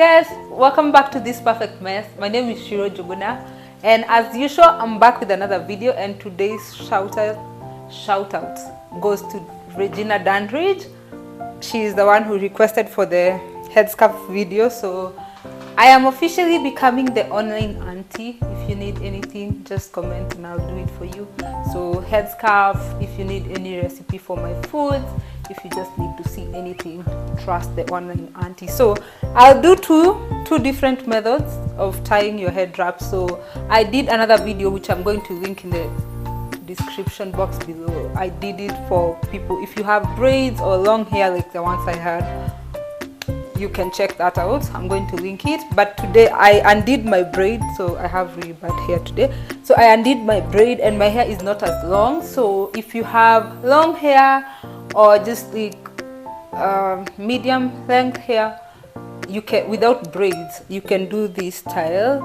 guys, welcome back to This Perfect Mess. My name is Shiro Juguna, and as usual I'm back with another video, and today's shout out goes to Regina Dandridge. She is the one who requested for the headscarf video, so I am officially becoming the online auntie. If you need anything, just comment and I'll do it for you. So headscarf, if you need any recipe for my food, if you just need to see anything, trust the online auntie. So I'll do two different methods of tying your head wrap. So I did another video which I'm going to link in the description box below. I did it for people if you have braids or long hair like the ones I had. You can check that out. I'm going to link it. But today I undid my braid, so I have really bad hair today. So I undid my braid and my hair is not as long. So if you have long hair or just like medium length hair, you can, without braids, you can do this style.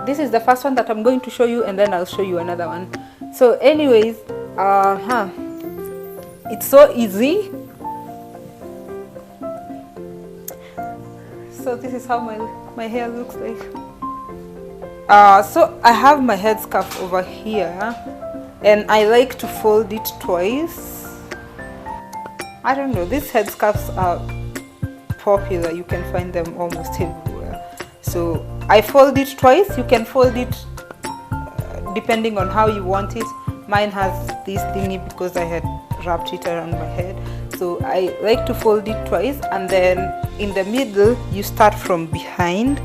This is the first one that I'm going to show you, and then I'll show you another one. So anyways, it's so easy. So this is how my hair looks like. So I have my headscarf over here, and I like to fold it twice. I don't know, these headscarves are popular. You can find them almost everywhere. So I fold it twice. You can fold it depending on how you want it. Mine has this thingy because I had wrapped it around my head. So I like to fold it twice, and then in the middle you start from behind.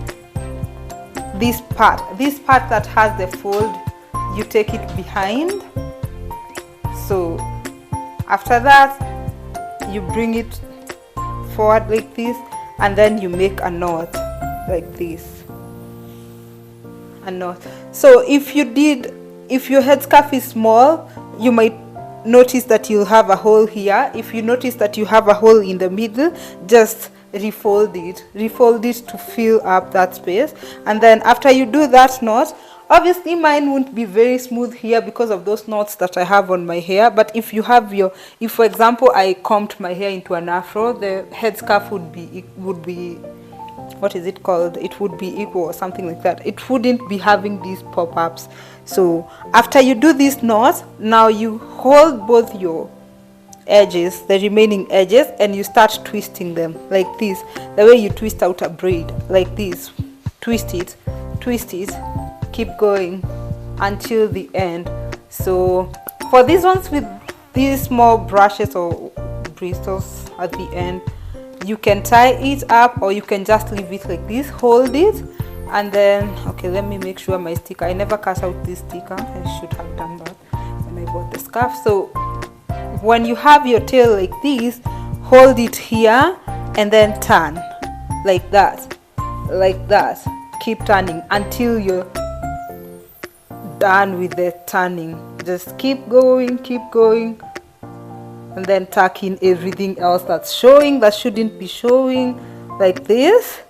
This part that has the fold, you take it behind. So after that you bring it forward like this, and then you make a knot like this, a knot. So if your headscarf is small, you might notice that you'll have a hole here. If you notice that you have a hole in the middle, just refold it to fill up that space. And then after you do that knot, obviously mine won't be very smooth here because of those knots that I have on my hair. But if you have if for example I combed my hair into an afro, the headscarf would be what is it called? It would be equal or something like that. It wouldn't be having these pop-ups. So after you do this knot, now you hold both your edges, the remaining edges, and you start twisting them like this, the way you twist out a braid, like this. Twist it, keep going until the end. So for these ones with these small brushes or bristles at the end, you can tie it up, or you can just leave it like this, hold it, and then, okay, let me make sure my sticker, I never cut out this sticker. I should have done that when I bought the scarf. So when you have your tail like this, hold it here and then turn like that, keep turning until you're done with the turning. Just keep going, and then tuck in everything else that's showing, that shouldn't be showing, like this.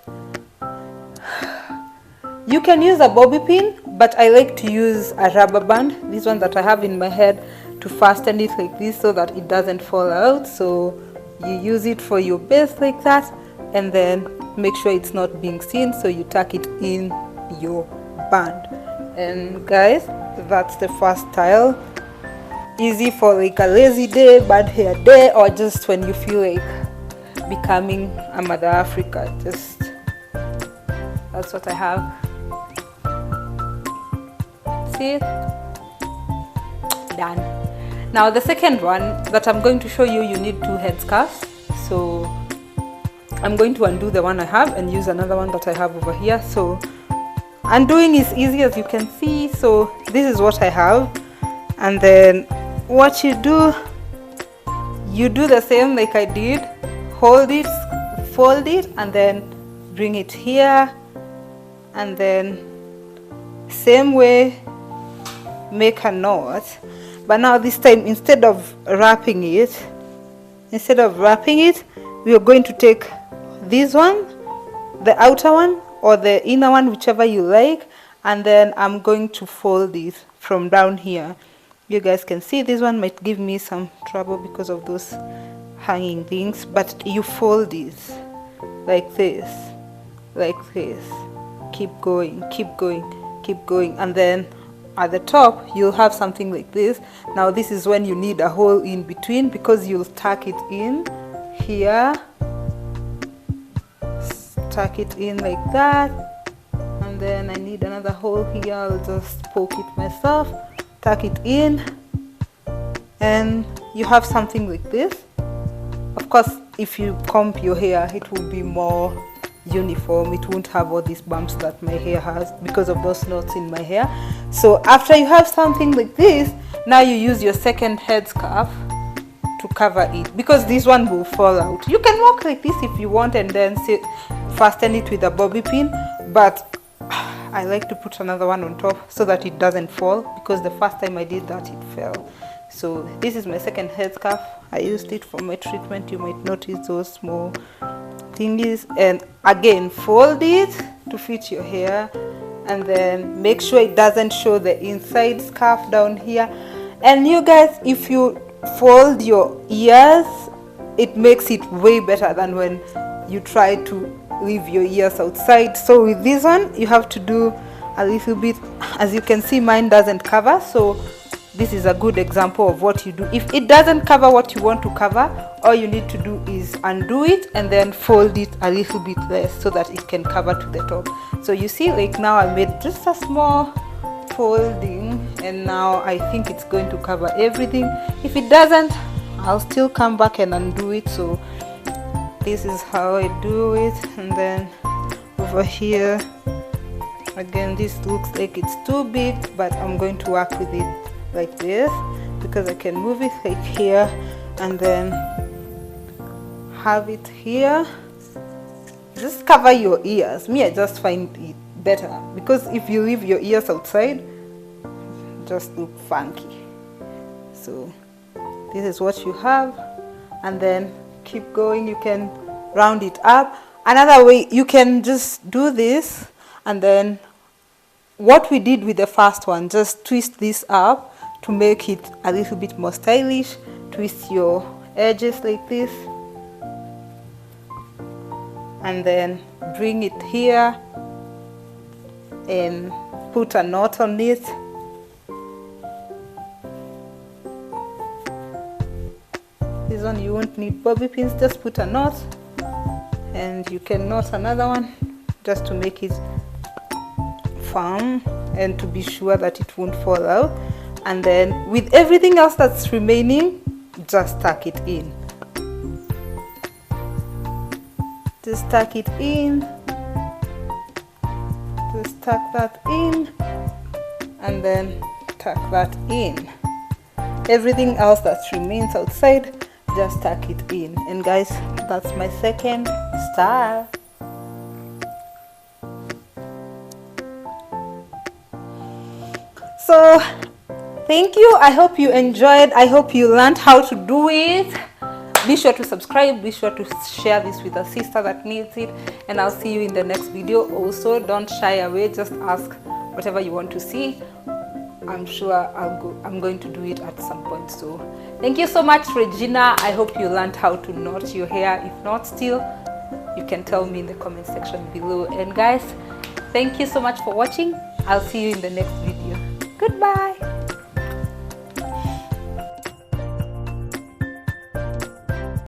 You can use a bobby pin, but I like to use a rubber band, this one that I have in my head, to fasten it like this so that it doesn't fall out. So you use it for your base like that, and then make sure it's not being seen, so you tuck it in your band. And guys, that's the first style. Easy for like a lazy day, bad hair day, or just when you feel like becoming a Mother Africa. Just, that's what I have. See? Done. Now the second one that I'm going to show you, you need two headscarves. So I'm going to undo the one I have and use another one that I have over here. So undoing is easy, as you can see. So this is what I have, and then what you do the same like I did. Hold it, fold it, and then bring it here, and then same way make a knot. But now this time, instead of wrapping it, we are going to take this one, the outer one or the inner one, whichever you like, and then I'm going to fold it from down here. You guys can see this one might give me some trouble because of those hanging things, but you fold this like this, like this. Keep going, keep going, keep going, and then at the top you'll have something like this. Now this is when you need a hole in between, because you'll tuck it in here, tuck it in like that, and then I need another hole here. I'll just poke it myself, tuck it in, and you have something like this. Of course, if you comb your hair, it will be more uniform. It won't have all these bumps that my hair has because of those knots in my hair. So after you have something like this, now you use your second headscarf to cover it, because this one will fall out. You can walk like this if you want and then fasten it with a bobby pin, but I like to put another one on top so that it doesn't fall, because the first time I did that it fell. So this is my second headscarf. I used it for my treatment. You might notice those small thingies, and again fold it to fit your hair, and then make sure it doesn't show the inside scarf down here. And you guys, if you fold your ears, it makes it way better than when you try to leave your ears outside. So with this one you have to do a little bit. As you can see, mine doesn't cover, so this is a good example of what you do. If it doesn't cover what you want to cover, all you need to do is undo it and then fold it a little bit less so that it can cover to the top. So you see, like now I made just a small folding, and now I think it's going to cover everything. If it doesn't, I'll still come back and undo it. So this is how I do it. And then over here again, this looks like it's too big, but I'm going to work with it like this, because I can move it like here and then have it here. Just cover your ears. Me, I just find it better, because if you leave your ears outside, just look funky. So this is what you have, and then keep going. You can round it up. Another way, you can just do this, and then what we did with the first one, just twist this up to make it a little bit more stylish. Twist your edges like this, and then bring it here and put a knot on it. This one you won't need bobby pins, just put a knot, and you can knot another one just to make it firm and to be sure that it won't fall out. And then with everything else that's remaining, just tuck it in. Just tuck it in. Just tuck that in, and then tuck that in. Everything else that remains outside, just tuck it in. And guys, that's my second style. So thank you. I hope you enjoyed. I hope you learned how to do it. Be sure to subscribe. Be sure to share this with a sister that needs it. And I'll see you in the next video. Also, don't shy away. Just ask whatever you want to see. I'm sure I'm going to do it at some point. So thank you so much, Regina. I hope you learned how to knot your hair. If not still, you can tell me in the comment section below. And guys, thank you so much for watching. I'll see you in the next video. Goodbye.